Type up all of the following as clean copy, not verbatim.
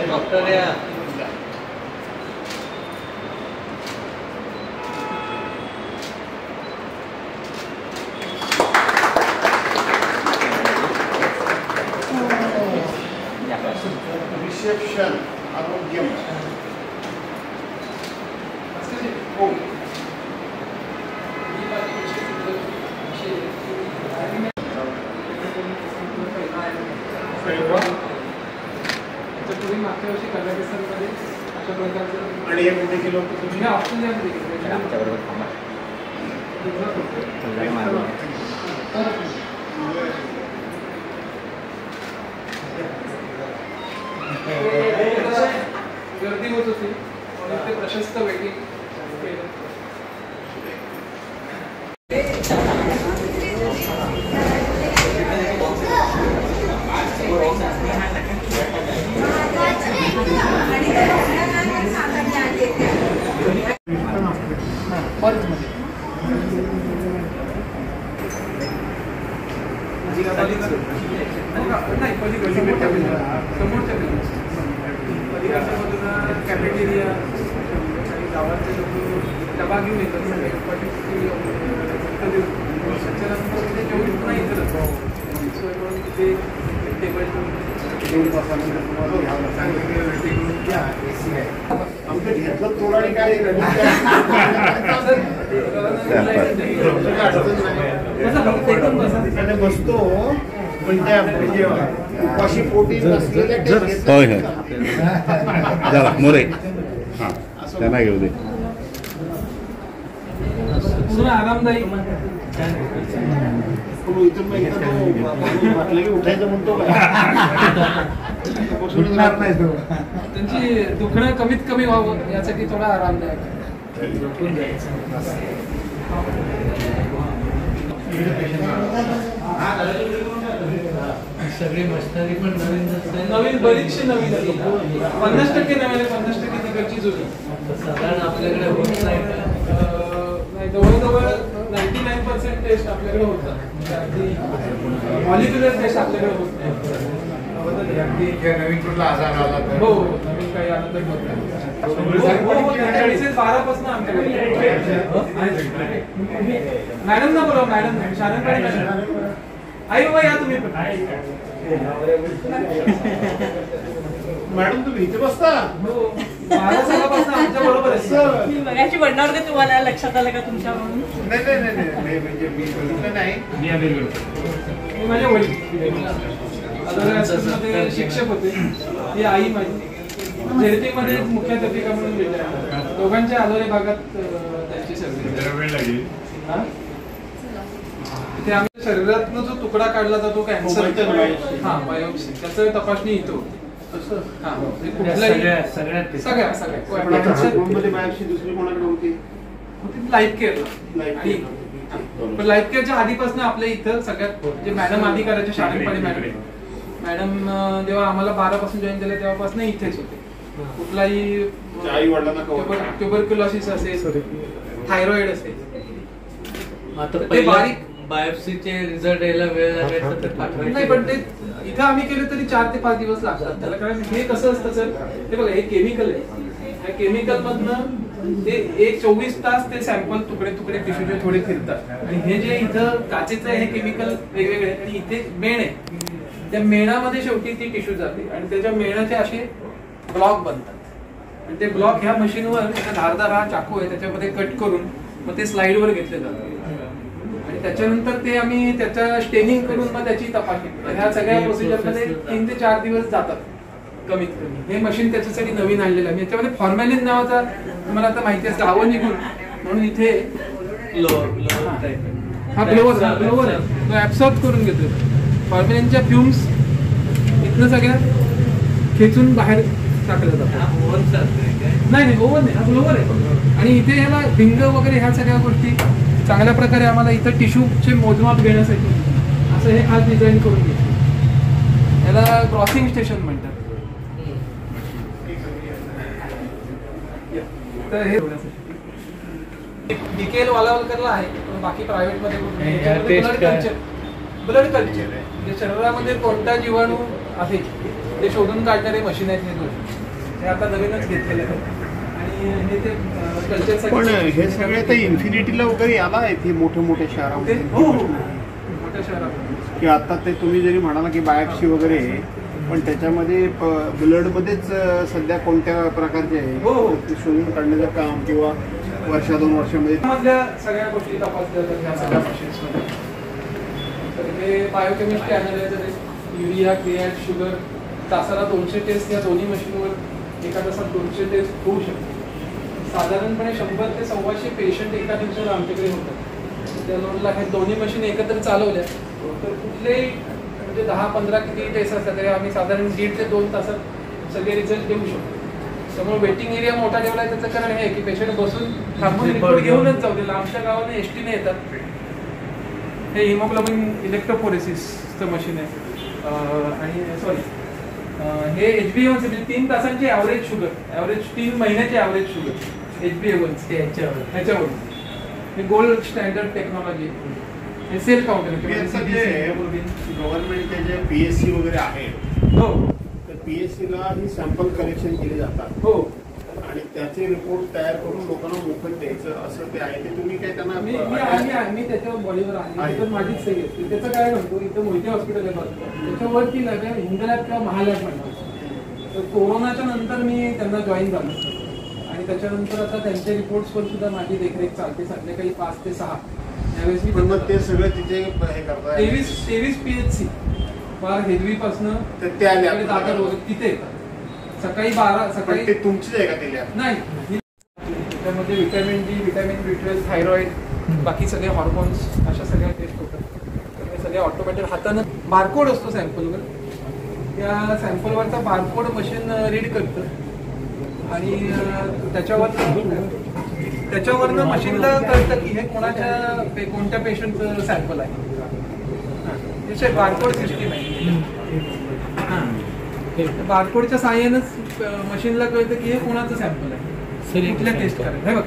Doctor या reception आरोग्य हो तुम्ही मागच्या वर्षी कझाकिस्तानमध्ये अशा प्रकारचं आणि हे कुठे केलं होतं तुम्ही? ऑस्ट्रेलियामध्ये केलं आमच्याबरोबर थांबा. गर्दी होत होती म्हणून ते प्रशस्त वेटिंग केलं. नाही पलीकडच्या समोरच्या पलीकडच्या बाजूला कॅफेटेरिया आणि गावातले लोक डबा घेऊन येतात सगळे त्याच्यानंतर तिथे जेवढी पुन्हा येतच सोय म्हणून तिथे टेबल आमचं घेतलं तोडाने काय बसतो पण त्या उपाशी पोटी नसलेल्या होय होय जरा मोरे हां त्यांना घेऊ दे. पूर्ण आरामदायी इथून म्हटलं की उठायचं म्हणतो त्यांची दुखणं कमीत कमी व्हावं यासाठी थोडा आरामदायक. सगळी मशिनरी पण नवीन बरीचशी नवीन 50% नवीन 50% तिकडची जुनी. साधारण आपल्याकडे होत नाही. जवळजवळ 99% टेस्ट आपल्याकडे होतात. अगदी मॉलिक्युलर टेस्ट आपल्याकडे होत नाही. नवीन कुठला आजार आला तर हो नवीन काही आलं तर होत नाही. 12 पासून आमच्याकडे मॅडम ना बोला मॅडम शाळेकडे आई बाबा या तुम्ही पण. मॅडम तुम्ही इथे बसता? हो 12 सालापासून आमच्या बरोबर आहे. मी मगाशी म्हणणार होते तुम्हाला लक्षात आलं का तुमच्या म्हणून. नाही नाही नाही नाही म्हणजे मी बघितलं नाही. मी माझ्या वडील मध्ये शिक्षक होते. ही आई माझी थेरपीमध्ये मुख्याध्यापिका म्हणून गेल्या. दोघांच्या आलोरे भागात त्यांची सर्व्हिस. इथे आम्ही शरीरातनं जो तुकडा काढला जातो कॅन्सर हा बायोप्सी त्याचं तपासणी इथं होती. सगळ्या दुसरी कोणाकडे होती? Life care. पण लाईफ केअरच्या आधीपासून आपल्या इथं सगळ्यात जे मॅडम आधी करायचे शाळेमध्ये मॅडम जेव्हा आम्हाला 12 पासून जॉईन केलं तेव्हापासून इथेच होते. कुठलाही ट्युबरक्युलोसिस असेल थायरॉइड असेल ते बारीक बायोप्सीचे रिझल्ट यायला वेळ लागायचा नाही पण ते इथं आम्ही केलं तरी 4 ते 5 दिवस लागतात त्याला. कारण हे कसं असतं सर हे बघा हे केमिकल आहे. ह्या केमिकल मधनं ते 24 तास ते सॅम्पल तुकडे तुकडे टिश्यूचे थोडे फिरतात. आणि हे जे इथं काचेचं आहे हे केमिकल वेगवेगळे आणि इथे मेण आहे. त्या मेणामध्ये शेवटी ती टिश्यू जाते आणि त्याच्या मेणाचे असे ब्लॉक बनतात. आणि ते ब्लॉक ह्या मशीनवर धारदार हा चाकू आहे त्याच्यामध्ये कट करून मग ते स्लाइडवर घेतले जातात. आणि त्याच्यानंतर ते आम्ही त्याच्या स्टेनिंग करून मग त्याची तपासणी करतो. ह्या सगळ्या प्रोसिजरमध्ये 3 ते 4 दिवस जातात कमीत कमी. हे मशीन त्याच्यासाठी नवीन आणलेलं आहे. याच्यामध्ये फॉर्मॅलिन नावाचा तुम्हाला आता माहिती असतं हवं निघून म्हणून इथे हा ब्लोवर आहे तो ऍब्सॉर्ब करून घेतो. फॉर्मॅलिनच्या फ्युम्स इथनं सगळ्या खेचून बाहेर टाकलं जातं. नाही ओव्हन नाही हा ब्लोवर आहे. आणि इथे ह्याला भिंग वगैरे ह्या सगळ्या गोष्टी चांगल्या प्रकारे आम्हाला इथं टिश्यूचे मोजमाप घेण्यासाठी असं हे खास डिझाईन करून घेतलं. याला क्रॉसिंग स्टेशन म्हणतात. तर हे DKL वालावलकरला आहे, पण बाकी प्रायव्हेटमध्ये ब्लड कल्चर म्हणजे शरीरामध्ये कोणता जीवाणू आहे ते शोधून काढणारे मशीन आहेत हे दोन. हे आता नवीनच घेतलेले आहेत आणि हे ते कल्चरसाठी. पण हे सगळे तर इन्फिनिटीला वगैरे आला आहे ते मोठे मोठे शहरामध्ये. हो हो मोठ्या शहरात की आता ते तुम्ही जरी म्हणाला की बायोप्सी वगैरे, पण त्याच्यामध्ये ब्लडमध्येच सध्या कोणत्या प्रकारचे आहे हो हो ते शोधून काढण्याचं काम किंवा वर्षा 2 वर्षामध्ये मधल्या सगळ्या गोष्टी तपासल्या जातात ह्या सगळ्या मशीन्समध्ये. तर हे बायोकेमिस्ट्री अॅनालायझर आहे, युरिया, क्रिएट, शुगर, तासाला 200 टेस्ट या दोन्ही मशीनवर एका तासात 200 टेस्ट होऊ शकते. साधारणपणे 100 ते 125 पेशंट एका दिवसाला आमच्याकडे होतात. त्या लोनला हे दोन्ही मशीन एकत्र चालवल्या तर कुठलेही म्हणजे 10-15 किती टेस्ट असतात तरी आम्ही साधारण 1.5 ते 2 तासात सगळे रिझल्ट देऊ शकतो. त्यामुळे वेटिंग एरिया मोठा ठेवला आहे त्याचं कारण हे की पेशंट बसून थांबून रिपोर्ट घेऊनच जाऊ दे. लांबच्या गावाने एसटीने येतात. हे हिमोग्लोबिन इलेक्ट्रोफोरेसिसचं मशीन आहे आणि सॉरी हे HbA1C म्हणजे 3 तासांची ॲव्हरेज शुगर, ॲव्हरेज 3 महिन्याची ॲव्हरेज शुगर HbA1C ह्याच्यावर हे गोल्ड स्टँडर्ड टेक्नॉलॉजी. हे सेल्फ काउंटर गव्हर्नमेंटचे जे PSC वगैरे आहेत हो तर PSCला ही सॅम्पल कलेक्शन केली जातात हो आणि त्याचे रिपोर्ट तयार करून लोकांना मोफत द्यायचं असं ते आहे. ते तुम्ही काय त्यांना मी त्याच्यावर बॉडीवर आहे तर माझीच सही असते. त्याचं काय म्हणतो इथं मोहिते हॉस्पिटल आहे त्याच्यावरती लॅब आहे, हिंदलॅब किंवा महालॅब म्हणतात. तर कोरोनाच्या नंतर मी त्यांना जॉईन झालो आणि त्याच्यानंतर आता त्यांच्या रिपोर्ट्सवर सुद्धा माझी देखरेख चालते. संध्याकाळी 5 ते 6 त्यावेळेस मी मग ते सगळं तिथे हे करतात. 23 PHC फार हेदवीपासनं दादर वगैरे तिथे येतात. सकाळी 12 सकाळी ते तुमचीच आहे का ते लॅब? नाही, त्यामध्ये vitamin D, vitamin B12, thyroid, बाकी सगळे हॉर्मोन्स अशा सगळ्या टेस्ट होतात. ते सगळे ऑटोमॅटिक हातानं बारकोड असतो सॅम्पलवर, त्या सॅम्पलवरचा बारकोड मशीन रीड करतं आणि त्याच्यावरनं मशीनला कळतं की हे कोणत्या पेशंटचं सॅम्पल आहे. हे बारकोड सिस्टीम आहे. बारकोडच्या साहाय्यानंच मशीनला कळतं की हे कोणाचं सॅम्पल आहे, कुठल्या टेस्ट करायचं. हे बघा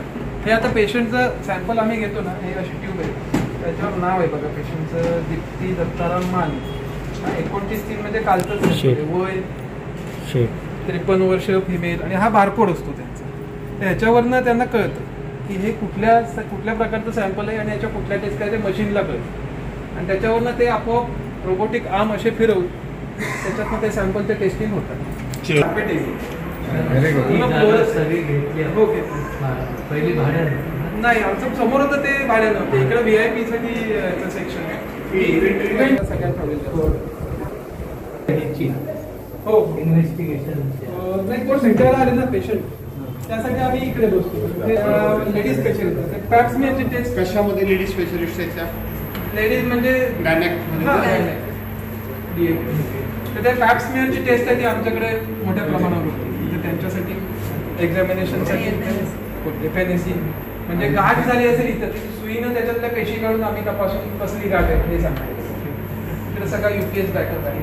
हे आता पेशंटचं सॅम्पल आम्ही घेतो ना, हे अशी ट्यूब आहे त्याच्यावर नाव आहे बघा पेशंटचं दीप्ती दत्ताराम मान. 29-3 म्हणजे कालचंच वय 53 वर्ष फिमेल आणि हा बारकोड असतो त्यांचा. तर ह्याच्यावरनं त्यांना कळतं की हे कुठल्या प्रकारचं सॅम्पल आहे आणि याच्या कुठल्या टेस्ट करायचं मशीनला कळतं आणि त्याच्यावरनं ते आपोआप रोबोटिक आर्म असे फिरवून त्याच्यातनं ते सॅम्पलचे टेस्टिंग होतात. पहिली भाड्यानं नाही आमचं समोर होतं ते भाड्यानं होतं. इकडे VIP साठी सेक्शन आहे सगळ्यात हो इन्व्हेस्टिगेशन नाही कोण भेटायला आले ना पेशंट त्यासाठी आम्ही इकडे बसतो. लेडीज स्पेशलिस्ट पॅप्समियरची टेस्ट. कशामध्ये लेडीज स्पेशलिस्ट आहेत त्या? लेडीज म्हणजे तर त्या पॅप्समियरची टेस्ट आहे ती आमच्याकडे मोठ्या प्रमाणावर होती. तर त्यांच्यासाठी एक्झामिनेशनसाठी FNAC म्हणजे गाठ झाली असेल इथं सुईनं त्याच्यातल्या पेशी काढून आम्ही तपासून कसली गाठ आहे हे सांगतो. इकडे सगळा UPS बॅकअप आहे.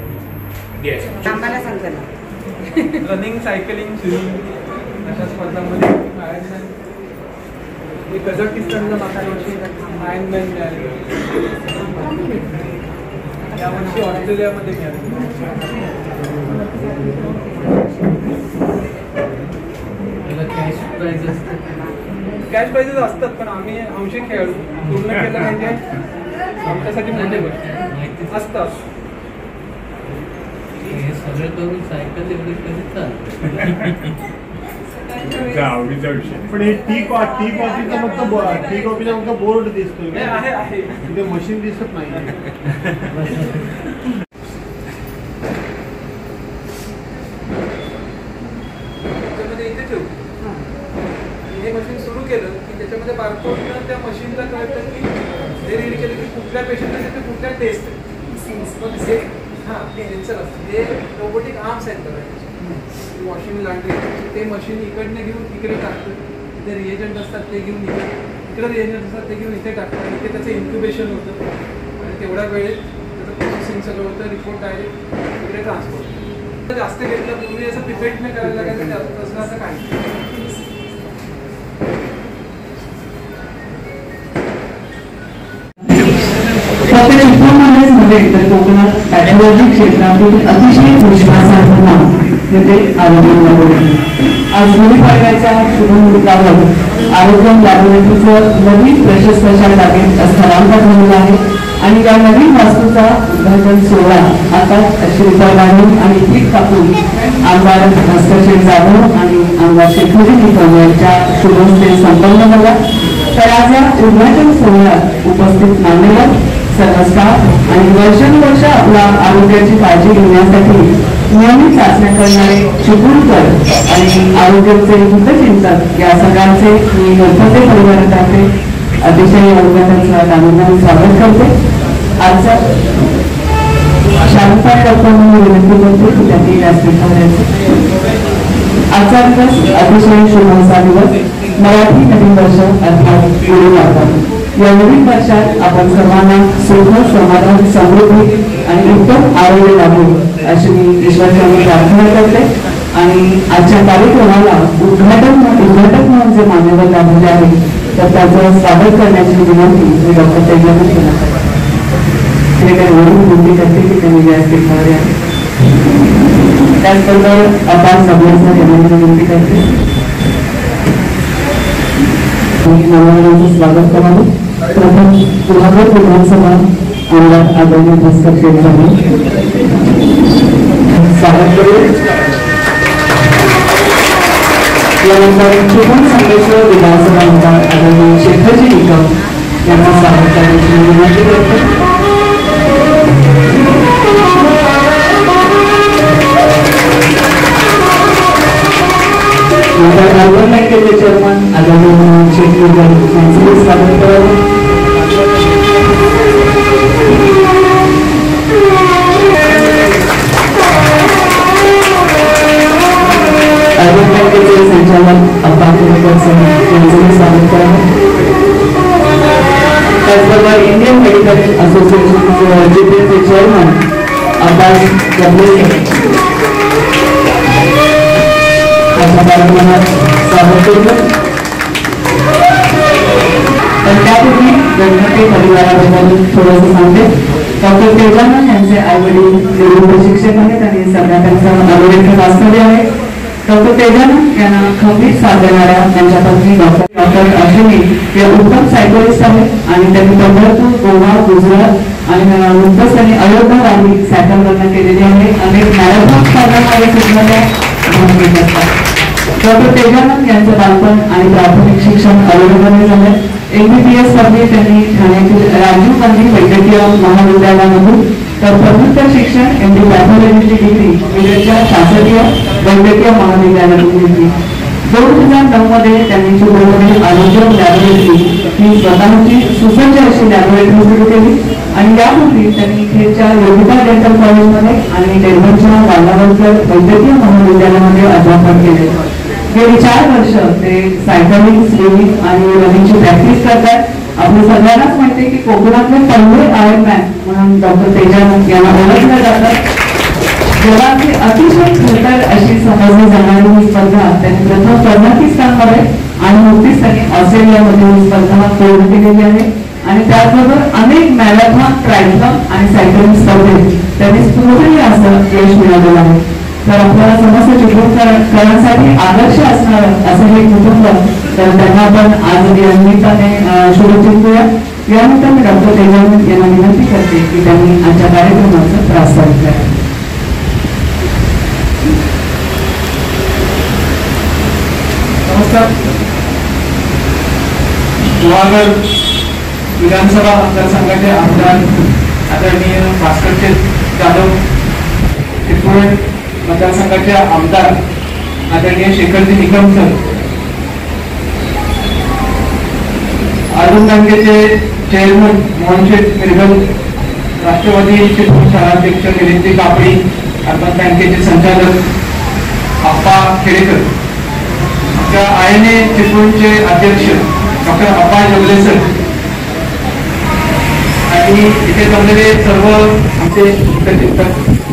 रनिंग, सायकलिंग, स्विमिंग अशा स्पर्धांमध्ये कझाकिस्तानला मागच्या वर्षी आयर्नमॅन मिळाले, यावर्षी ऑस्ट्रेलियामध्ये मिळाले. कॅश प्राइजेस असतात पण आम्ही अंशी खेळू पूर्ण केलं म्हणजे आमच्यासाठी मोठे गोष्ट असतात. हे सगळं करून सायकल एवढी कधी चालते आवडीचा विषय. पण हे टी कॉफीचा फक्त बोर्ड दिसतोय, तिथे मशीन दिसत नाही. इथे ठेवू हे मशीन सुरू केलं की त्याच्यामध्ये बारकोडनं त्या मशीनला कळतं की हे रीड केलं की कुठल्या पेशंटला तिथे कुठल्या टेस्ट हां सेन्सर असतं. हे रोबोटिक आर्म्स आहेत बघा वॉशिंग लॉन्ड्री ते मशीन इकडनं घेऊन इकडे टाकतं. इथे रिएजंट असतात ते घेऊन इकडे रिएजंट असतात ते घेऊन इथे टाकतात. इथे त्याचं इन्क्युबेशन होतं आणि तेवढ्या वेळेत त्याचं प्रोसेसिंग सगळं होतं. रिपोर्ट डायरेक्ट इकडे ट्रान्सफर होतं. जास्त घेतलं पूर्वी असं पिपेटने करायला लागायचं तसं असं काही फक्त चिपळूणमध्येच नव्हे तर कोकणात पॅथॉलॉजी क्षेत्रातील अतिशय विश्वासार्ह नाव ते आरोग्य. आज गुढीपाडव्याच्या शुभमुहूर्तावर आरोग्य लॅबोरेटरीचं नवीन प्रशस्तच्या जागेत स्थलांतर झालेलं आहे आणि या नवीन वास्तूचा उद्घाटन सोहळा आता श्रीफळ वाढवून आणि पीक कापून आमदार भास्करशेठ जाधव आणि आमदार शेखरी निकम यांच्या शुभहस्ते संपन्न झाला. तर आज या उद्घाटन सोहळ्यात उपस्थित मान्यवर, सर्व स्टाफ आणि वर्षानुवर्ष आपल्या आरोग्याची काळजी घेण्यासाठी नियमित चाचण्या करणारे चिपळूणकर आणि आरोग्याचे हितचिंतक या सगळ्यांचे मी मोठे परिवारातर्फे अतिशय उद्घाटनाचं आनंदाने स्वागत करते. आजचा शांतपाय करतो म्हणून विनंती करते की त्यांनी व्यासपीठावर आजचा दिवस अतिशय शुभ असा दिवस मराठी नवीन वर्ष अर्थात गुढी पाडवा. या नवीन वर्षात आपण सर्वांना सुख, समाधान, समृद्धी आणि उत्तम आरोग्य लाभो अशी मी ईश्वराची प्रार्थना करते. आणि आजच्या कार्यक्रमाला उद्घाटक म्हणून जे मान्यवर लाभले आहे तर त्याचं स्वागत करण्याची विनंती मी डॉक्टर तेजन केला. ते काही विनंती करते की त्यांनी व्यासपीठावर यावे. त्याचबरोबर आपण सगळ्यांना येण्याची विनंती करते. मान्यवरांचं स्वागत करावं. प्रथम कोल्हापूर विधानसभा आमदार आदरणीय भास्करशेठ जाधव स्वागत करू. यानंतर चिपळूण संगमेश्वर विधानसभा आमदार आदरणीय शेखरजी निकम यांचं स्वागत करण्याची विनंती करते. नंतर अर्बन बँकेचे चेअरमन आदरणीय शेखर यांचं स्वागत करावं. अर्बन बँकेचे संचालक अप्पा केळकर यांचं स्वागत करावं. त्याचबरोबर इंडियन मेडिकल असोसिएशनचे जीपीएचे चेअरमन अब्बास गब्बेकर अशा कार्यक्रमात स्वागत करतो. तर त्यापूर्वी गणपती परिवाराबद्दल थोडंसं सांगते. डॉक्टर तेजानंद यांचे आई वडील निवृत्त शिक्षक आहेत आणि सध्या त्यांचं अमेरिकेत वास्तव्य आहे. डॉक्टर तेजानंद यांना खंबीर साथ देणाऱ्या त्यांच्या पत्नी डॉक्टर अश्विनी या उत्तम सायकोलिस्ट आहेत आणि त्यांनी पंढरपूर, गोवा, गुजरात आणि नुकतंच त्यांनी अयोध्या वाली सायकल वर्णन केलेली आहे. अनेक मॅरेथॉन स्पर्धांमध्ये सुद्धा त्या भाग घेत असतात. डॉक्टर तेजानंद यांचं बालपण आणि प्राथमिक शिक्षण अयोध्येमध्ये झालं. MBBS मध्ये त्यांनी ठाण्यातील राजीव गांधी वैद्यकीय महाविद्यालयामधून तर पदव्युत्तर शिक्षण MD पॅथॉलॉजीची डिग्री मिरजच्या शासकीय वैद्यकीय महाविद्यालयातून घेतली. 2009 मध्ये त्यांनी चिपळूणमध्ये आरोग्य लॅबोरेटरी ही स्वतःची सुसज्ज अशी लॅबोरेटरी सुरू केली आणि यापूर्वी त्यांनी खेडच्या योगिता डेंटल कॉलेजमध्ये आणि डेल्हरच्या वालावलकर वैद्यकीय महाविद्यालयामध्ये अध्यापन केले. गेली 4 वर्ष ते सायकलिंग, स्विमिंग आणि रनिंगची प्रॅक्टिस करतात. आपल्या सगळ्यांनाच माहिती आहे की कोकणातले पहिले आयर्नमॅन म्हणून डॉक्टर तेजानंद यांना ओळखलं जातं. जगातली अतिशय खतर अशी समजली जाणारी ही स्पर्धा त्यांनी प्रथम कझाकिस्तानमध्ये आणि नुकतीच त्यांनी ऑस्ट्रेलियामध्ये ही स्पर्धा पूर्ण केलेली आहे. आणि त्याचबरोबर अनेक मॅरेथॉन, ट्रायथलॉन आणि सायकलिंग स्पर्धेत त्यांनी स्फूर्तीने असं यश मिळवलेलं आहे. तर आपल्याला समस्त चिपळूणकरांसाठी आदर्श असणारं असं हे कुटुंब, तर त्यांना आपण आज या निमित्ताने शुभेच्छा. यानंतर मी डॉक्टर तेजानंद यांना विनंती करते की त्यांनी आजच्या कार्यक्रमाचं प्रास्ताविक करावं. नमस्कार. गुहागर विधानसभा मतदारसंघाचे आमदार आदरणीय भास्करशेठ जाधव, चिपळूण मतदारसंघाचे आमदार आदरणीय शेखरजी निकम सर, अर्बन बँकेचे चेअरमन मोहनशेठ मिरगल, राष्ट्रवादी चिपळूण शहराध्यक्ष निलेशजी कापडी, अर्बन बँकेचे संचालक अप्पा केळकर, आमच्या आयने चिपळूणचे अध्यक्ष डॉक्टर अप्पा जगले सर आणि इथे जमलेले सर्व आमचे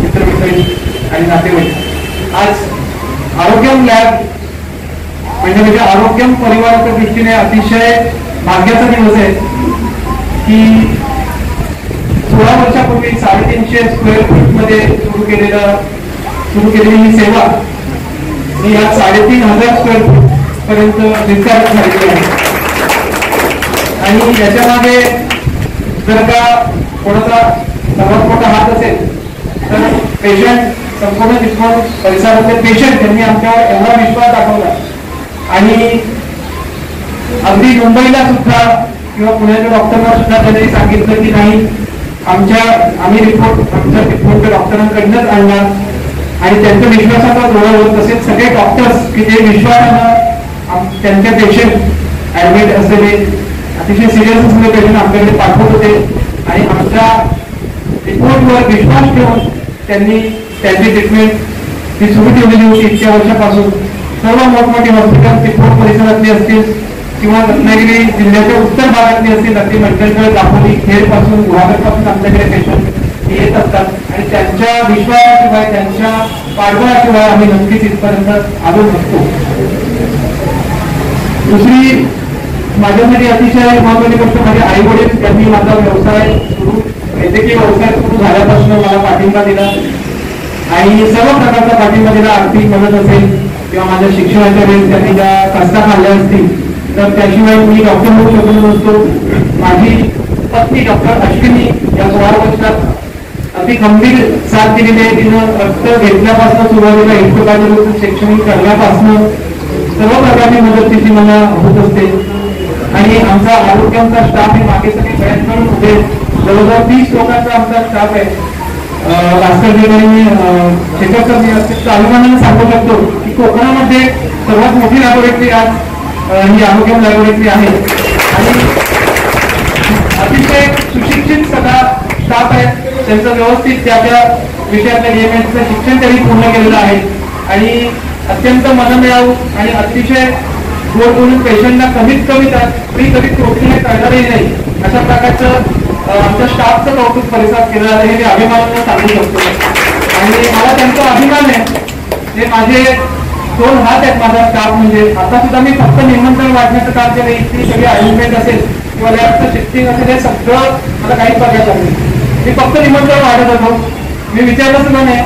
मित्रमंडळी आणि नातेवाईक. आज आरोग्यम लॅब म्हणजे आरोग्यम परिवाराच्या दृष्टीने अतिशय भाग्याचा दिवस आहे की 16 वर्षापूर्वी 350 स्क्वेअर फूट मध्ये सुरू केलेली ही सेवा ही या 3500 स्क्वेअर फूट पर्यंत विस्तार झालेली आहे. आणि याच्यामागे जर का कोणाचा सर्वात मोठा हात असेल तर पेशंट, संपूर्ण चिपळूण परिसरातले पेशंट त्यांनी आमच्यावर एवढा विश्वास दाखवला आणि अगदी मुंबईला सुद्धा किंवा पुण्याच्या डॉक्टरना सुद्धा त्यांनी सांगितलं की नाही, आम्ही रिपोर्ट आमच्या रिपोर्ट डॉक्टरांकडनंच आणणार. आणि त्यांच्या विश्वासाचा जोरावर तसेच सगळे डॉक्टर्स की जे विश्वासानं त्यांच्या पेशंट ऍडमिट असलेले अतिशय सिरियस असलेले पेशंट आमच्याकडे पाठवत होते आणि आमच्या रिपोर्टवर विश्वास ठेवून त्यांनी त्यांची ट्रीटमेंट ती सुरू ठेवलेली होती. इतक्या वर्षापासून सर्व मोठमोठी हॉस्पिटल चिपळूण परिसरातली असतील किंवा रत्नागिरी जिल्ह्याच्या उत्तर भागातली असतील, अगदी मंडणगड, दापोली, खेड पासून गुहागर पासून आमच्याकडे पेशंट येत असतात आणि त्यांच्या विश्वासाशिवाय, त्यांच्या पाठबळाशिवाय आम्ही नक्कीच इथपर्यंत आलो नसतो. दुसरी माझ्यासाठी अतिशय महत्वाची गोष्ट म्हणजे आई वडील त्यांनी माझा व्यवसाय सुरू, वैद्यकीय व्यवसाय सुरू झाल्यापासून मला पाठिंबा दिला आणि सर्व प्रकारचा पाठिंबा दिला. आर्थिक मदत असेल किंवा माझ्या शिक्षणाच्या वेळेस त्यांनी ज्या कष्टा खाल्ल्या असतील तर त्याशिवाय मी डॉक्टर होऊ शकलो नसतो. माझी पत्नी डॉक्टर अश्विनी या 16 वर्षात अति गंभीर साथ दिलेली आहे. तिनं रक्त घेतल्यापासून सुरुवातीला हिस्टोपॅथॉलॉजी शैक्षणिक करण्यापासून सर्व प्रकारची मदत तिची मला होत असते. आणि आमचा आरोग्याचा स्टाफ हे मागे सगळे प्रयत्न करून होते. जवळजवळ 30 लोकांचा आमचा स्टाफ आहे. शेखर सर मी अभिमानाने सांगू शकतो की कोकणामध्ये सर्वात मोठी लॅबोरेटरी आज ही आरोग्य लॅबोरेटरी आहे आणि अतिशय सुशिक्षित सगळा स्टाफ आहे. त्यांचं व्यवस्थित त्या विषयातल्या नियमांचं शिक्षण त्यांनी पूर्ण केलेलं आहे आणि अत्यंत मनमिळावू आणि अतिशय गोड बोलून पेशंटला कमीत कमी मी कधी टोटली कळणारही नाही अशा प्रकारचं आमच्या स्टाफचं कौतुक परिसरात केलं जातं हे मी अभिमानाने सांगू शकतो. आणि मला त्यांचा अभिमान आहे. हे माझे 2 हात आहेत माझा स्टाफ. म्हणजे आता सुद्धा मी फक्त निमंत्रण वाटण्याचं काम केलं. इतकी सगळी अरेंजमेंट असेल किंवा लॅबचं शिफ्टिंग असेल हे सगळं मला काहीच बघायचं नाही. मी फक्त निमंत्रण वाटत होतो. मी विचारलं सुद्धा नाही,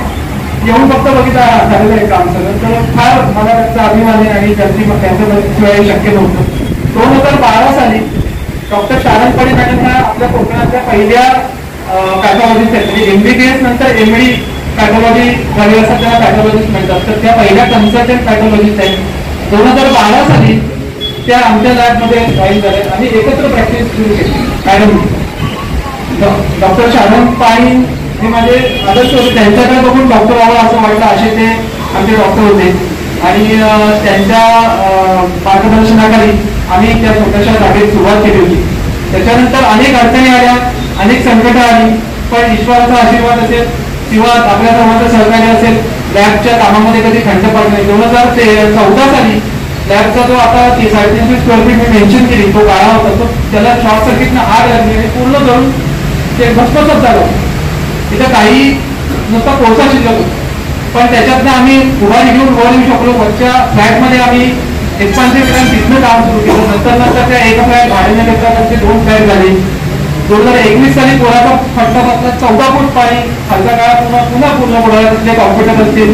येऊन फक्त बघितलं झालेलं आहे काम सगळं. तर फार मला त्याचा अभिमान आहे आणि त्यांच्याशिवाय शक्य नव्हतं. 2012 साली डॉक्टर शारण पडे मॅडम ह्या आपल्या कोकणातल्या पहिल्या पॅथॉलॉजिस्ट आहेत. म्हणजे MBBS नंतर MD पॅथॉलॉजी झाली असं त्यांना पॅथॉलॉजिस्ट म्हणतात. तर त्या पहिल्या कन्सल्टंट पॅथॉलॉजिस्ट आहेत. 2012 साली त्या आमच्या लॅबमध्ये जॉईन झाल्या आणि एकत्र प्रॅक्टिस सुरू केली. मॅडम डॉक्टर शारण पाणी हे माझे आदर्श होते. त्यांच्याकडे बघून डॉक्टर व्हावं असं वाटलं असे ते आमचे डॉक्टर होते आणि त्यांच्या मार्गदर्शनाखाली आम्ही त्या छोट्याशा जागेत सुरुवात केली होती. त्याच्यानंतर अनेक अडचणी आल्या, अनेक संकटं आली, पण ईश्वराचा आशीर्वाद असेल किंवा आपल्या सर्वांचं सहकार्य असेल, लॅबच्या कामामध्ये कधी खंड पडत नाही. 2014 साली लॅबचा जो आता 350 स्क्वेअर फीट मी मेन्शन केली तो गाळा होता, तो त्याला शॉर्ट सर्किटनं आग लागली आणि पूर्ण करून ते भस्मसात झालं. तिथं काही नुसता कोळसा शिल्लक होता, पण त्याच्यातनं आम्ही उभारी घेऊन वर येऊ शकलो. वरच्या फ्लॅटमध्ये आम्ही एक्सपान्सिव्ह प्लॅन तिथनं काम सुरू केलं. नंतर त्या एका फ्लॅट भाड्याने घेतला, त्यांचे 2 फ्लॅट झाले. 2021 साली पोळाचा फटका बसला. 14 फूट पाणी खालच्या काळात पुन्हा पूर्ण बुडाला. तिथले कॉम्प्युटर असतील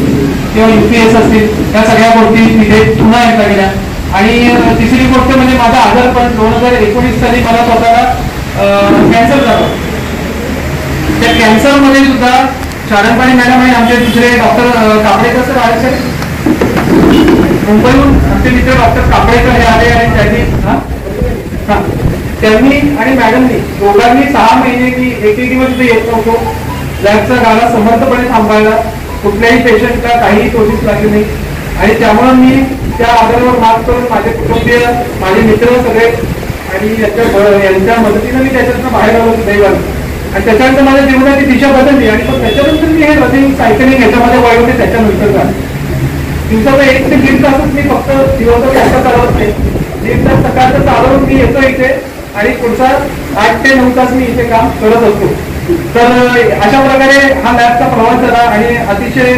किंवा UPS असतील त्या सगळ्या गोष्टी तिथे पुन्हा येता गेल्या. आणि तिसरी गोष्ट म्हणजे माझा आजारपण 2019 साली मला स्वतःला कॅन्सर झालं. त्या कॅन्सरमध्ये सुद्धा शारण पाणी मॅडम आणि आमचे दुसरे डॉक्टर कापडेकर सर आले. सर मुंबईहून आमचे मित्र डॉक्टर कापडेकर हे आले आणि त्यांनी आणि मॅडमनी दोघांनी 6 महिने की एक दिवस तिथे येत नव्हतो. लॅबचा गाळा समर्थपणे थांबायला, कुठल्याही पेशंटला काहीही कोशिश लागली नाही. आणि त्यामुळे मी त्या आजारावर मात करून माझे कुटुंबीय, माझे मित्र सगळे आणि यांच्या मदतीनं मी त्याच्यातनं बाहेर आलो दैवाला. आणि त्याच्यानंतर माझ्या जीवनाची दिशा बदलली आणि पण त्याच्यानंतर मी हे रनिंग सायकलिंग ह्याच्यामध्ये वळवते. त्याच्यानंतर झालं दिवसाचं 1 ते 1.5 तासच मी फक्त दिवसाचं जास्त चालवत नाही. 1 तास सकाळचं चालवून मी येतो इथे आणि पुढचा 8 ते 9 तास मी इथे काम करत असतो. तर अशा प्रकारे हा लॅबचा प्रवास झाला आणि अतिशय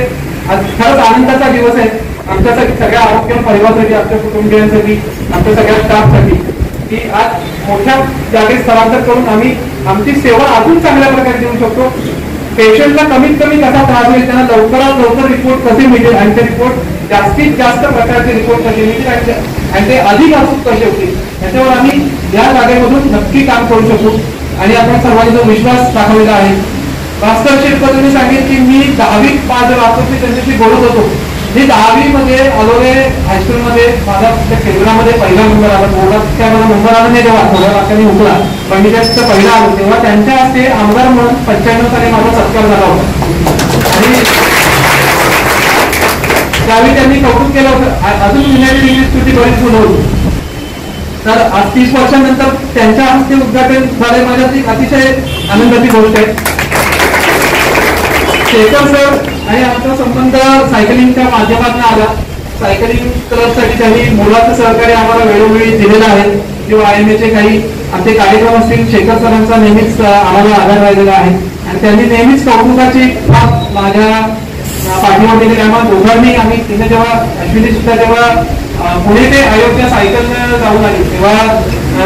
खरंच आनंदाचा दिवस आहे आमच्यासाठी, सगळ्या आरोग्य परिवारासाठी, आमच्या कुटुंबियांसाठी, आमच्या सगळ्या स्टाफसाठी की आज मोठ्या जागेत स्थलांतर करून आम्ही आमची सेवा अजून चांगल्या प्रकारे देऊ शकतो. पेशंटला कमीत कमी कसा त्रास होईल, त्यांना लवकरात लवकर रिपोर्ट कसे मिळेल आणि ते रिपोर्ट जास्तीत जास्त प्रकारचे रिपोर्ट कसे मिळतील आणि ते अधिक अचूक कसे होतील याच्यावर आम्ही या जागेमधून नक्की काम करू शकू. आणि आपण सर्वांनी जो विश्वास दाखवलेला आहे. भास्कर शेटकर सांगेल की मी 10वी पास झालो, मी त्यांच्याशी बोलत होतो. मी 10वी मध्ये अलोरे हायस्कूलमध्ये माझा केंद्रामध्ये पहिला नंबर आला. बोर्डात काय मला नंबर आला नाही तेव्हा, थोड्या वाक्याने उठला, पण मी त्याचा पहिला आलो तेव्हा त्यांच्या हस्ते आमदार म्हणून 95 साली माझा सत्कार झाला होता. आणि त्यावेळी त्यांनी कौतुक केलं होतं. अजून युनायटेड इंग्लिश स्कूलची बरीच मुलं होती. तर आज 30 वर्षानंतर त्यांच्या हस्ते उद्घाटन झाले, माझ्यासाठी अतिशय आनंदाची गोष्ट आहे. शेखर सर आणि आमचा संबंध सायकलिंगच्या माध्यमातून आला. सायकलिंग क्लबसाठी त्यांनी मुलाचं सहकार्य आम्हाला वेळोवेळी दिलेलं आहे. किंवा IMA काही आमचे कार्यक्रम असतील, शेखर सरांचा नेहमीच आम्हाला आधार राहिलेला आहे. आणि त्यांनी नेहमीच कौतुकाची बाब माझ्या पाठीवर दिली. आम्हाला दोघांनी आम्ही तिने जेव्हा अश्विनी सुद्धा जेव्हा पुणे ते अयोध्या सायकलनं जाऊन आली तेव्हा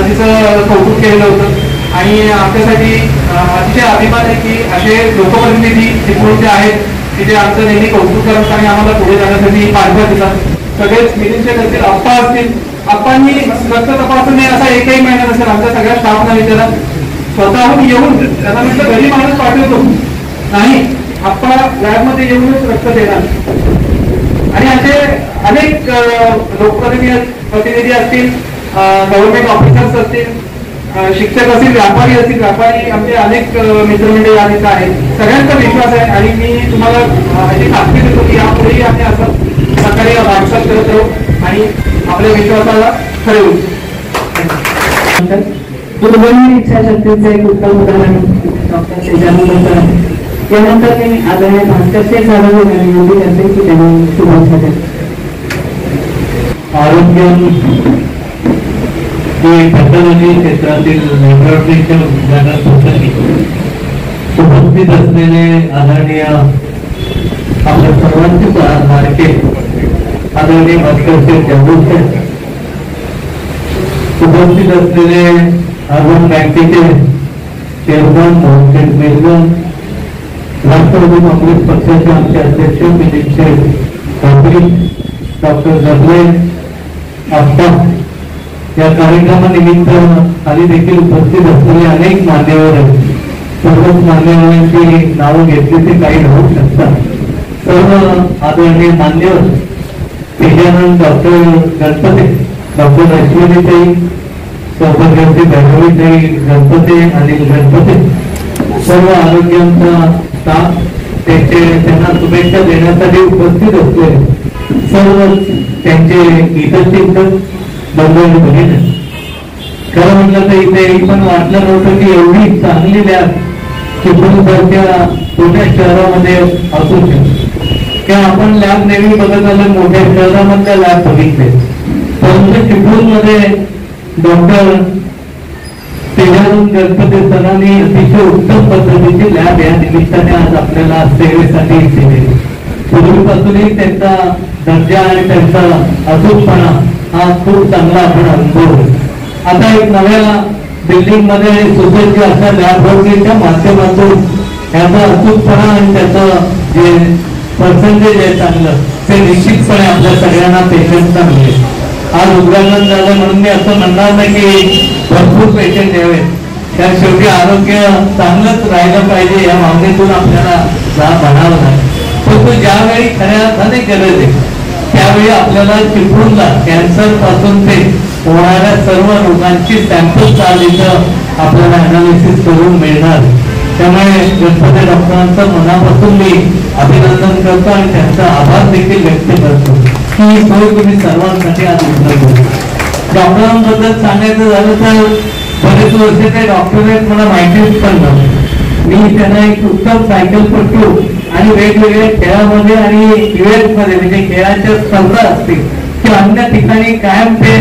तिचं कौतुक केलेलं होतं. आणि आमच्यासाठी अतिशय अभिमान आहे की असे लोकप्रतिनिधी चिपळूणचे आहेत की जे आमचं नेहमी कौतुक करतात आणि आम्हाला पुढे जाण्यासाठी पाठबळ देतात. सगळेच मिलिंदचे असतील, अप्पा असतील, अप्पांनी रक्त तपासणी असा एकही महिना नसेल आमच्या सगळ्या स्टाफना विचारा, स्वतःहून येऊन त्यांना म्हटलं घरी माणूस पाठवतो नाही, अप्पा लॅबमध्ये येऊनच रक्त देणार. आणि असे अनेक लोकप्रतिनिधी असतील, गव्हर्नमेंट ऑफिसर्स असतील, शिक्षक असतील, व्यापारी असतील, व्यापारी आमचे अनेक मित्रमंडळी आहेत. सगळ्यांचा विश्वास आहे आणि मी तुम्हाला अशी खात्री देतो की यापुढेही आम्ही असं सकाळी वाटचाल करत राहू आणि आपल्या विश्वासाला खरे होऊ. दुर्बल इच्छाशक्तीचं एक उत्तम उदाहरण डॉक्टर तेजानंद सर आहे. त्यानंतर मी आदरणीय भास्कर शेठ साहेबांना विनंती करते की त्यांनी शुभेच्छा द्या. आरोग्य हे पॅथॉलॉजी क्षेत्रातील लॅबोरेटरीच्या उद्घाटनासाठी उपस्थित असलेले आदरणीय आपल्या सर्वांचे लाडके आदरणीय भास्कर शेठ जांभूळकर, उपस्थित असलेले अर्बन बँकेचे चेअरमन मोहनशेठ मेलगन, राष्ट्रवादी काँग्रेस पक्षाचे आमचे अध्यक्ष मिलिंद शेठ, डॉक्टर जगले, आप्पा, या कार्यक्रमानिमित्त खाली देखील उपस्थित असलेले अनेक मान्यवर आहेत. सर्वच मान्यवरांची नावं घेतली ते काही राहू शकतात. सर्व आदरणीय मान्यवर तेजानंद, डॉक्टर गणपते, डॉक्टर अश्विनीताई, सौभाग्यवती भैरवीताई गणपते, अनिल गणपते, सर्व आरोग्यांचा स्टाफ, त्यांना शुभेच्छा देण्यासाठी उपस्थित असलेले सर्व त्यांचे हितचिंतक बंधू आणि बहिणी. खरं म्हटलं तर इथे पण वाटलं नव्हतं की एवढी चांगली लॅब चिपळूणसारख्या छोट्या शहरामध्ये असू शकते. किंवा आपण लॅब नेहमी बघत आलो मोठ्या शहरामधल्या लॅब बघितले, परंतु चिपळूणमध्ये डॉक्टर तेजानंद गणपती सरांनी अतिशय उत्तम पद्धतीची लॅब या निमित्ताने आज आपल्याला सेवेसाठी दिली. पूर्वीपासूनही त्यांचा दर्जा आणि त्यांचा अचूकपणा हा खूप चांगला आपण अनुभव. आता एक नव्या बिल्डिंग मध्ये सुसज्ज अशा लॅबोरेटरीच्या माध्यमातून याचा अचूकपणा आणि त्याचं जे पर्सेंटेज आहे चांगलं ते निश्चितपणे आपल्या सगळ्यांना पेशंटना मिळेल. आज उद्घाटन झालं म्हणून मी असं म्हणणार नाही की भरपूर पेशंट यावे, त्या शेवटी आरोग्य चांगलंच राहिलं पाहिजे या भावनेतून आपल्याला म्हणावं लागेल. परंतु ज्यावेळी खऱ्या अर्थाने गरज आहे त्यावेळी आपल्याला चिपळूणला कॅन्सर पासून ते होणाऱ्या सर्व रोगांची सॅम्पल चाल इथं आपल्याला अनालिसिस करून मिळणार. त्यामुळे गणपती डॉक्टरांचं मनापासून मी अभिनंदन करतो आणि त्यांचा आभार देखील व्यक्त करतो की ही सोय तुम्ही सर्वांसाठी आज उपलब्ध. डॉक्टरांबद्दल सांगायचं झालं तर बरेच वर्ष ते डॉक्टर आहेत मला माहितीच पण नव्हतं. मी त्यांना एक उत्तम सायकलपटू आणि वेगवेगळ्या खेळामध्ये आणि इव्हेंटमध्ये म्हणजे खेळाच्या स्पर्धा असतील किंवा अन्य ठिकाणी कायम ते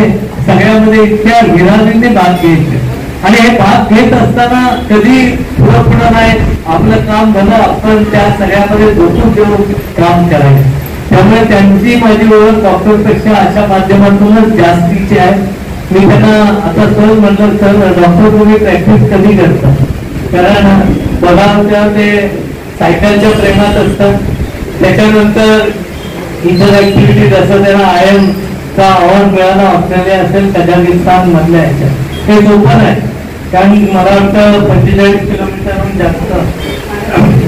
सगळ्यामध्ये इतक्या हिराजीने भाग घ्यायचे. आणि हे भाग घेत असताना कधी पुढं नाही, आपलं काम झालं आपण त्या सगळ्यामध्ये झोपून देऊन काम करायचं. त्यामुळे त्यांची माझी ओळख डॉक्टरपेक्षा अशा माध्यमातूनच जास्तीची आहे. मी त्यांना आता सहज म्हटलं, सर डॉक्टर तुम्ही प्रॅक्टिस कधी करता? कारण बघा ते सायकलच्या प्रेमात असतात, त्याच्यानंतर इतर ऍक्टिव्हिटी जसं त्यांना IIM चा अवॉर्ड मिळाला ऑस्ट्रेलिया असेल कझाकिस्तान मधल्या ह्याच्यात, ते सोपं नाही. कारण मला वाटतं 45 किलोमीटरहून जास्त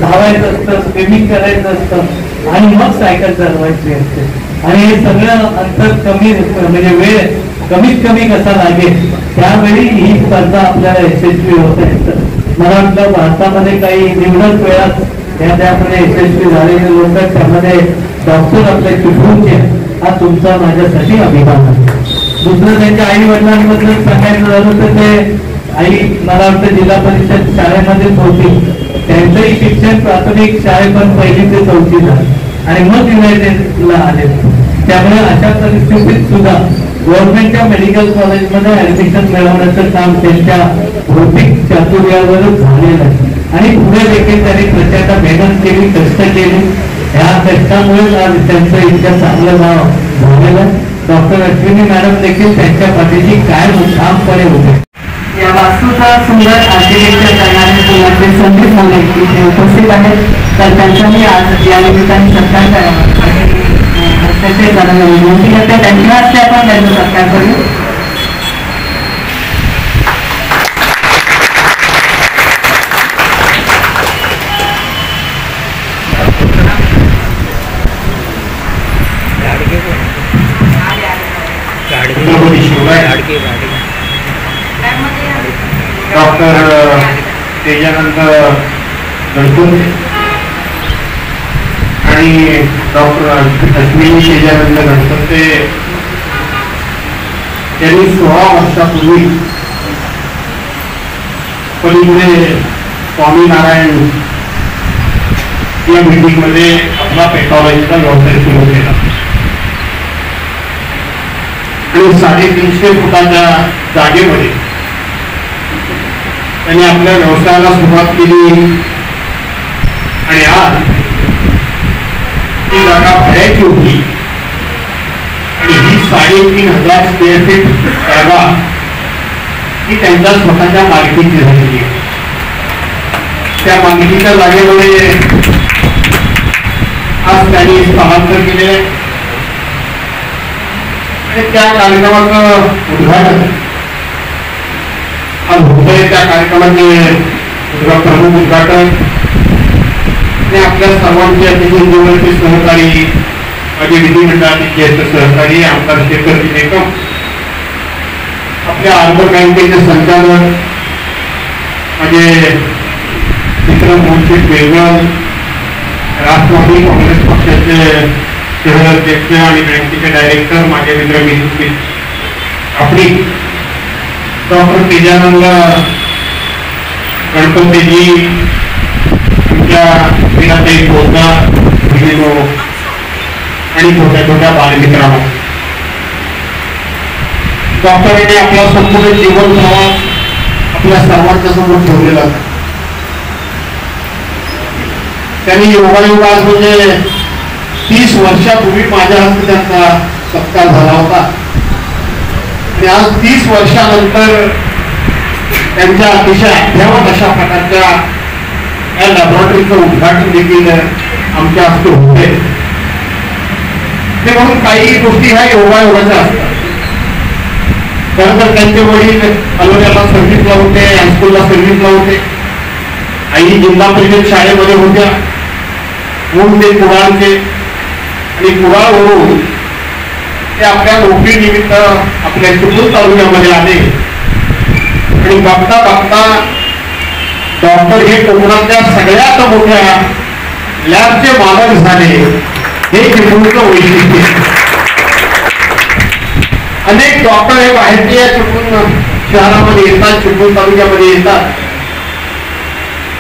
धावायचं असतं, स्विमिंग करायचं असतं आणि मग सायकल चालवायची असते. आणि हे सगळं अंतर कमी म्हणजे वेळ कमीत कमी कसा लागेल त्यावेळी ही स्पर्धा आपल्याला यशस्वी होता येतं. मला वाटतं भारतामध्ये काही निवडक वेळात त्यामध्ये यशस्वी झालेले लोक, त्यामध्ये डॉक्टर आपल्या चिपळूणचे, हा तुमचा माझ्यासाठी अभिमान आहे. दुसरं त्यांच्या आई वडिलांबद्दल सांगायचं झालं तर ते आई मला वाटतं जिल्हा परिषद शाळेमध्येच होती. त्यांचंही शिक्षण प्राथमिक शाळेपण 1ली ते 4थी झालं आणि मग युनायटेडला आले. त्यामुळे अशा परिस्थितीत सुद्धा गव्हर्नमेंटच्या मेडिकल कॉलेजमध्ये ऍडमिशन मिळवण्याचं काम त्यांच्या भौतिक चातुर्यावरच झालेलं आहे. आणि पुढे देखील त्यांनी प्रचंड मेहनत केली, कष्ट केली. ह्या कष्टामुळेच आज त्यांचं इतकं चांगलं नाव झालेलं आहे. डॉक्टर अश्विनी मॅडम देखील त्यांच्या पाठीशी कायम ठामपणे होते. या वास्तूचा सुंदर आर्किटेक्चर करणारे पुण्याचे संदीप मोरे इथे उपस्थित आहेत, तर त्यांचाही आज या निमित्ताने सत्कार करावा आणि त्याचे करायला विनंती करते. त्यांच्या हस्ते आपण त्यांचा सत्कार करू. डॉक्टर तेजानंद गणपत आणि डॉक्टर अश्विनी तेजानंद गणपत त्यांनी 16 वर्षापूर्वी पलीकडे स्वामीनारायण या बिल्डिंगमध्ये आपला पेट्रोलॉजीचा व्यवसाय सुरू केला आणि 350 फुटाच्या जागेमध्ये त्यांनी आपल्या व्यवसायाला सुरुवात केली. आणि आज ती जागा भाड्याची होती आणि ही 3500 स्क्वेअर फीट जागा ही त्यांच्या स्वतःच्या मालकीची झालेली आहे. त्या मालकीच्या जागेमध्ये आज त्यांनी स्थलांतर केले आणि त्या कार्यक्रमाचं उद्घाटन आज होतंय. त्या कार्यक्रमाचे प्रमुख उद्घाटन आणि आपल्या सर्वांचे अतिशय जवळचे सहकारी, माझे विधिमंडळाचे ज्येष्ठ सहकारी आमदार शेखर निकम, आपल्या अर्बन बँकेचे संचालक माझे विक्रम मुंशी बेगल, राष्ट्रवादी काँग्रेस पक्षाचे शहर अध्यक्ष आणि बँकेचे डायरेक्टर माझे मित्र मिलिंद आपली, डॉक्टर तेजानंद गणपतीजी, आमच्या मीनाताई पोद्दार आणि छोट्या छोट्या बालमित्रांनो, डॉक्टरांनी आपला संपूर्ण जीवन प्रवास आपल्या सर्वांच्या समोर ठेवलेला. त्यांनी योगायोगात म्हणजे 30 वर्षापूर्वी माझ्या हस्ते त्यांचा सत्कार झाला होता आणि आज 30 वर्षानंतर त्यांच्या अतिशय अद्यावत अशा प्रकारच्या या लॅबोरेटरीचं उद्घाटन देखील आमच्या हस्ते होते. ते म्हणून काही गोष्टी ह्या योगायोगाच्या असतात. खरं तर त्यांचे वडील अलोऱ्याला सर्व्हिसला होते, हायस्कूलला सर्व्हिसला होते. आई जिल्हा परिषद शाळेमध्ये होत्या. म्हणून ते कुडाळचे आणि कुडाळवरून ते आपल्या नोकरीनिमित्त आपल्या चिपळूण तालुक्यामध्ये आले आणि बघता बघता डॉक्टर हे कोकणातल्या सगळ्यात मोठ्या लॅबचे मालक झाले. हे चिपळूणचं वैशिष्ट्य. अनेक डॉक्टर हे बाहेरचे चिपळूण शहरामध्ये येतात, चिपळूण तालुक्यामध्ये येतात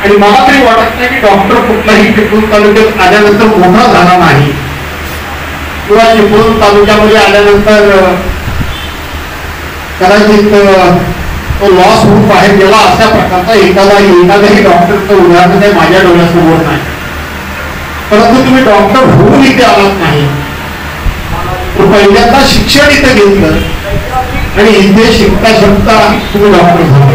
आणि मला तरी वाटत नाही की डॉक्टर कुठलाही चिपळूण तालुक्यात आल्यानंतर मोठा झाला नाही किंवा चिपळूण तालुक्यामध्ये आल्यानंतर कदाचित तो लॉस होऊन बाहेर गेला अशा प्रकारचा एखादाही डॉक्टरचं उदाहरण ते माझ्या डोळ्यासमोर नाही. परंतु तुम्ही डॉक्टर होऊन इथे आलात नाही, तर पहिल्यांदा शिक्षण इथं घेतलं आणि इथे शिकता शिकता तुम्ही डॉक्टर झाला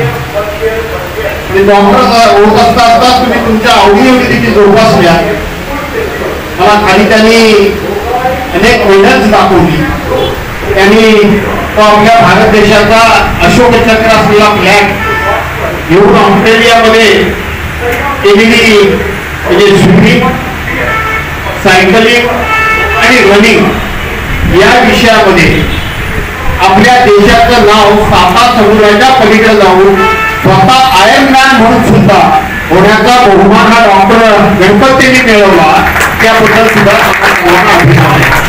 आणि डॉक्टर होत असता असता तुम्ही तुमच्या आवडीनिवडी देखील जोपासल्या. मला खाली त्यांनी अनेक मेहनत दाखवली. त्यांनी तो आपल्या भारत देशाचा अशोक चक्र असलेला फ्लॅग घेऊन ऑस्ट्रेलियामध्ये केलेली म्हणजे स्विमिंग, सायकलिंग आणि रनिंग या विषयामध्ये आपल्या देशाचं नाव 7 समुद्राच्या पलीकडे जाऊन स्वतः आयर्न मॅन म्हणून सुद्धा होण्याचा बहुमान हा डॉक्टर गणपतींनी मिळवला. त्याबद्दल सुद्धा अभिमान आहे.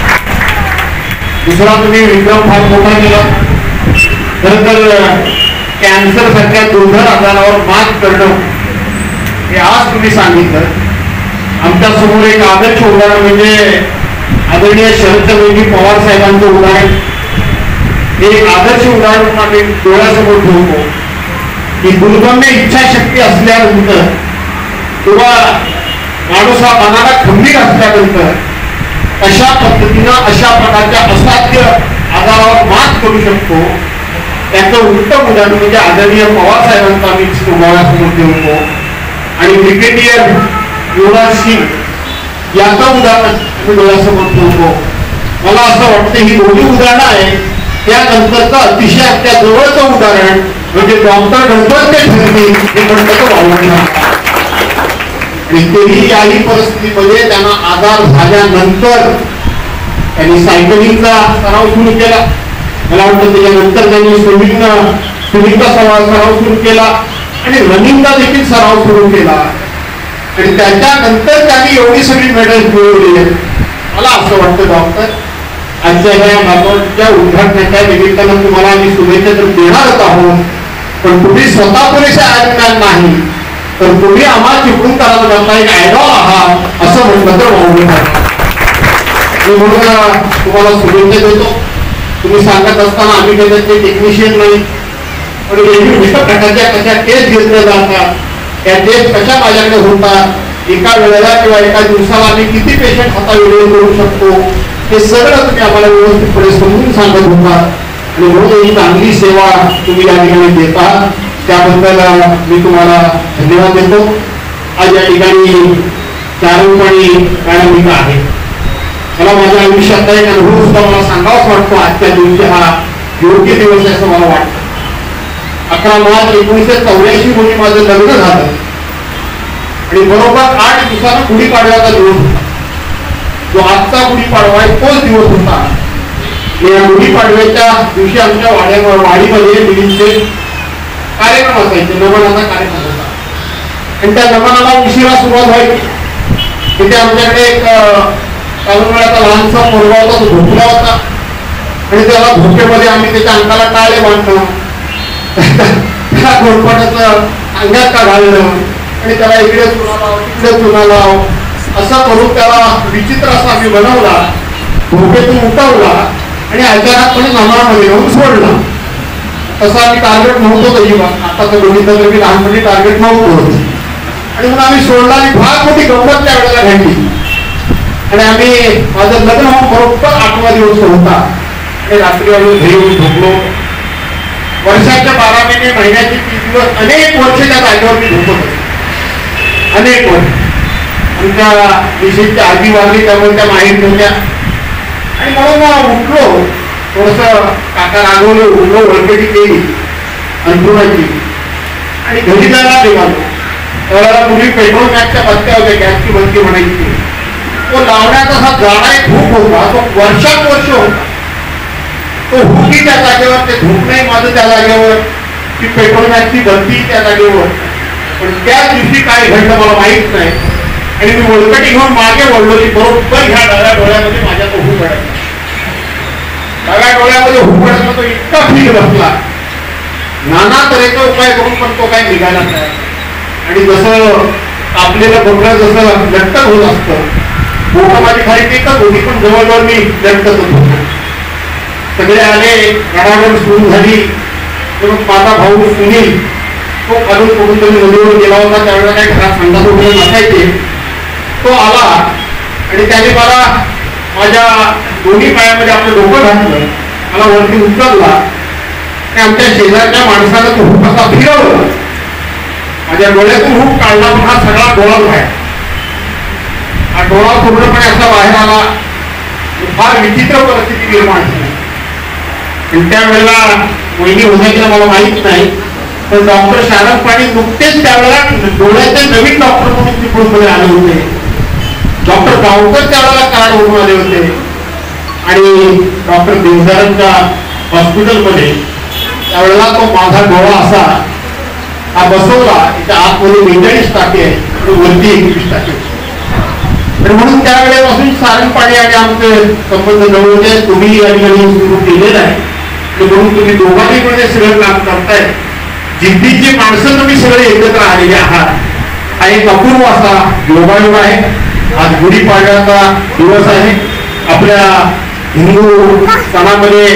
दुसरा तुम्ही विक्रम फार मोठा केला. खरं तर कॅन्सर सारख्या दुर्धर आजारावर मात करणं हे आज तुम्ही सांगितलं. आमच्या समोर एक आदर्श उदाहरण म्हणजे आदरणीय शरदचंद्रजी पवार साहेबांचं उदाहरण. हे एक आदर्श उदाहरण म्हणून आम्ही डोळ्यासमोर ठेवतो की दुर्गम्य इच्छाशक्ती असल्यानंतर किंवा माणूस हा मनाला खंबीर असल्यानंतर अशा पद्धतीनं अशा प्रकारच्या असाध्य आजारावर मात करू शकतो. त्याचं उत्तम उदाहरण म्हणजे आदरणीय पवार साहेबांचा आम्ही डोळ्यासमोर ठेवतो. आणि क्रिकेटियर युवराज सिंग याचं उदाहरण आम्ही डोळ्यासमोर ठेवतो. मला असं वाटतं ही दोन्ही उदाहरणं आहे. त्यानंतरचं अतिशय आपल्या जवळचं उदाहरण म्हणजे डॉक्टर गणपती ठरतील हे म्हणतं वावरणार. आणि तेही याही परिस्थितीमध्ये त्यांना आजार झाल्यानंतर त्यांनी सायकलिंगचा सराव सुरू केला. मला वाटतं त्याच्यानंतर त्यांनी स्विमिंगचा सराव सुरू केला आणि रनिंगचा देखील सराव सुरू केला. आणि त्याच्यानंतर त्यांनी एवढी सगळी मेडल्स मिळवली. मला असं वाटतं डॉक्टर आजच्या ह्या भागवतच्या उद्घाटनाच्या निमित्तानं तुम्हाला आम्ही शुभेच्छा तर देणारच आहोत. पण तुम्ही स्वतः पुरेसे आयर्न नाही तर तुम्ही आम्हाला चिपळूण करायला एक आयडॉल आहात असं म्हटलं तर वावलं नाही. म्हणून तुम्हाला शुभेच्छा देतो. तुम्ही सांगत असताना आम्ही त्याचे टेक्निशियन नाही पण विविध प्रकारच्या कशा टेस्ट घेतल्या जातात, त्या टेस्ट कशा माझ्याकडे होतात, एका वेळेला किंवा एका दिवसाला आम्ही किती पेशंट हातावेळी करू शकतो हे सगळं तुम्ही आम्हाला व्यवस्थितपणे समजून सांगत होता. आणि म्हणून ही चांगली सेवा तुम्ही या ठिकाणी देता त्याबद्दल मी तुम्हाला धन्यवाद देतो. आज या ठिकाणी चारुमणी मॅडम इथं आहे. मला माझ्या आयुष्यातला एक अनुभव सुद्धा मला सांगावाच वाटतो. आजच्या दिवशी हा योग्य दिवस आहे असं मला वाटतं. 11 मार्च 1984 रोजी माझं लग्न झालं आणि बरोबर 8 दिवसानं गुढीपाडव्याचा दिवस जो आजचा गुढीपाडवा आहे तोच दिवस होता. या गुढीपाडव्याच्या दिवशी आमच्या वाडीमध्ये मुलींचे कार्यक्रम असायचे, नमनाचा कार्यक्रम होता आणि त्या नमनाला उशिरा सुरुवात व्हायची. तिथे आमच्याकडे एक तालुक्याचा लहानसा मुलगा होता, तो झोपला होता आणि त्याला झोपेमध्ये आम्ही त्याच्या अंगाला टाळे बांधलं, त्या घोरपटाचं अंगात का घालणं आणि त्याला इकडे चुना लाव तिकडे चुना लाव असं करून त्याला विचित्र असा आम्ही बनवला. झोपेतून उठवला आणि अचानकपणे नमनामध्ये येऊन सोडला. तसं आम्ही टार्गेट नव्हतो तरी आता तर बघितलं तर मी लहानपणी टार्गेट नव्हतो आणि म्हणून आम्ही सोडला आणि फार मोठी गंमत त्या वेळेला घडली. आणि आम्ही माझं लग्न होऊन बरोबर 8वा दिवस होता आणि रात्री आम्ही घरी येऊन झोपलो. वर्षाच्या 12 महिने महिन्याचे 30 दिवस अनेक वर्ष त्या जागेवर मी झोपत होतो. अनेक वर्ष आमच्या विशेषच्या आजी वागली त्यामुळे त्या माहीत नव्हत्या आणि म्हणून उठलो थोडस काका रागवले, उठलो, वळपेटी केली अंथरुणाची आणि घरी जायला निघालो. त्यावेळेला पूर्वी पेट्रोल गॅसच्या बत्त्या होत्या, गॅसची बत्ती म्हणायची. तो लावण्याचा हा जाडा एक हुक होता, तो वर्षानुवर्ष होता. तो हुकी त्या जागेवर, ते धूप नाही माझं त्या जागेवर, ती पेट्रोल गॅसची बत्ती त्या जागेवर. पण त्या दिवशी काय घडलं मला माहित नाही आणि मी वळकटी घेऊन मागे वळलो की बरोबर ह्या डाव्या डोळ्यामध्ये माझ्या तो हुक पडायचा. डाव्या डोळ्यामध्ये हुक पडायचा तो इतका फील बसला. नाना तऱ्हेचा उपाय करून पण तो काय निघाला नाही. आणि जसं आपल्याला बघणं जसं लटकत होत असतं, बोट माझी खाली टेकत होती पण जवळजवळ मी लटकतच होतो. सगळे आले, गडागड सुरू झाली. माझा भाऊ सुनील तो खालून कुठून तरी नदीवर गेला होता, त्यावेळेला काही घरात संडास वगैरे नसायचे. तो आला आणि त्याने मला माझ्या दोन्ही पायामध्ये आपलं डोकं घातलं, मला वरती उचलला आणि आमच्या शेजारच्या माणसाला तो हुक असा फिरवला, माझ्या डोळ्यातून हुक काढला, पण हा सगळा डोळा बाहेर, हा डोळा पूर्णपणे असा बाहेर आला. फार विचित्र परिस्थिती निर्माण झाली. आणि त्यावेळेला वहिनी होत्या की मला माहित नाही, पण डॉक्टर शारद पाणी नुकतेच त्यावेळेला डोळ्याचे नवीन डॉक्टर म्हणून चिपळूणमध्ये आले होते. डॉक्टर गावकर त्यावेळेला कार्ड होऊन आले होते आणि डॉक्टर देवदारांच्या हॉस्पिटलमध्ये त्यावेळेला तो माझा डोळा असा हा बसवला, त्याच्या आतमध्ये 42 टाके आहे आणि वरती 21 टाके. तर म्हणून त्यावेळेपासून सारंगपाणी आणि आमचे संबंध जवळ होते. तुम्ही या ठिकाणी सुरू केलेलं आहे, म्हणून तुम्ही दोघांनी पण सगळं काम करताय. जिद्दीची माणसं तुम्ही सगळे एकत्र आलेले आहात. हा एक अपूर्व असा योगायोग आहे. आज गुढीपाडव्याचा दिवस आहे. आपल्या हिंदू सणामध्ये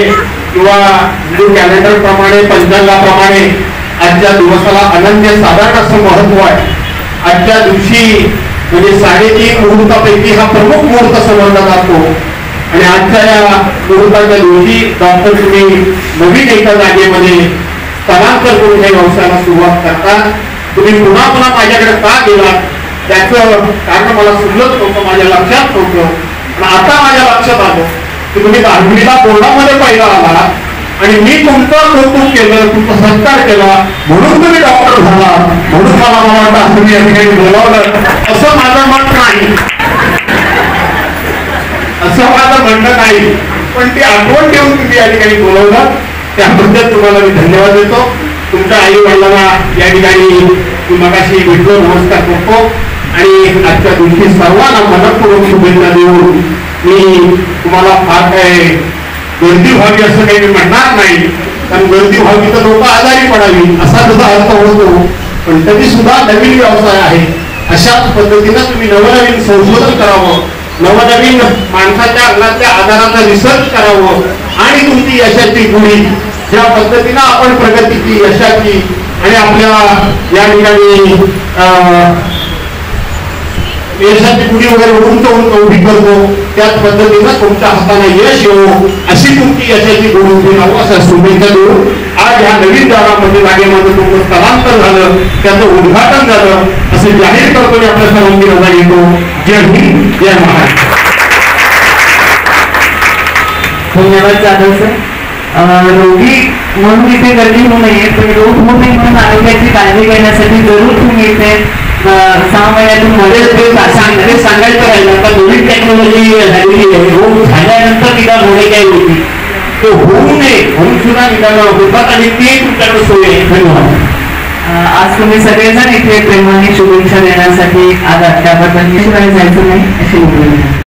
किंवा हिंदू कॅलेंडर प्रमाणे, पंचांगाप्रमाणे आजच्या दिवसाला अनन्य साधारण असं महत्व आहे. आजच्या दिवशी म्हणजे 3.5 मुहूर्तापैकी हा प्रमुख मुहूर्त समजला जातो आणि आजच्या या मुहूर्ताच्या दिवशी डॉक्टर तुम्ही नवीन एका जागेमध्ये स्थलांतर करून या व्यवसायाला सुरुवात करता. तुम्ही पुन्हा पुन्हा माझ्याकडे का गेलात त्याचं कारण मला सुचलंच नव्हतं, माझ्या लक्षात नव्हतं. पण आता माझ्या लक्षात आलं की तुम्ही दांडवीला बोर्डामध्ये पहिला आला आणि मी तुमचं कौतुक केलं, तुमचा सत्कार केला, म्हणून तुम्ही डॉक्टर झाला. म्हणून मला वाटतं असं तुम्ही या ठिकाणी बोलावलं असं माझं मत नाही, असं माझं म्हणणं नाही. पण ती आठवण ठेवून तुम्ही या ठिकाणी बोलवलं, त्याबद्दल तुम्हाला मी धन्यवाद देतो. तुमच्या आई वडिलांना या ठिकाणी मी मगाशी भेटलो, नमस्कार करतो आणि आजच्या दिवशी सर्वांना मनपूर्वक शुभेच्छा देऊन मी तुम्हाला फार काय गर्दी व्हावी असं काही मी म्हणणार नाही, कारण गर्दी व्हावी तर लोक आजारी पडावी असा जसा अर्थ होतो. पण तरी सुद्धा नवीन व्यवसाय आहे, अशाच पद्धतीनं तुम्ही नवनवीन संशोधन करावं, नवनवीन माणसाच्या अंगातल्या आजाराचा रिसर्च करावं आणि तुमची यशाची गुढी ज्या पद्धतीनं आपण प्रगतीची, यशाची आणि आपल्या या ठिकाणी यशाची गुढी वगैरे उंच उंच उभी करतो, त्याच पद्धतीनं तुमच्या हाताने यश येऊ अशी तुमची यशाची गुढी राहू अशा शुभेच्छा देऊन आज ह्या नवीन जागामध्ये जागेमध्ये तुमचं स्थलांतर झालं, त्याचं उद्घाटन झालं असं जाहीर करतो आणि आपल्या सर्वांची रजा घेतो. जय हिंद, जय महाराष्ट्र. धन्यवाद जाधव सर. रोगी म्हणून इथे गर्दी होऊ नये, पण रोग होऊ नये म्हणून आरोग्याची काळजी घेण्यासाठी जरूर तुम्ही इथे 6 महिन्यातून मध्ये सांगायचं राहिलं. आता नवीन टेक्नॉलॉजी झालेली आहे, रोग झाल्यानंतर निदान होणे काही होती ते होऊ नये म्हणून सुद्धा निदान होतात आणि ते तुमच्याकडे सोय आहे. धन्यवाद. आज तुम्ही सगळेजण इथे प्रेमाने शुभेच्छा देण्यासाठी आलात, त्याबद्दल शिवाय जायचं नाही अशी विनंती.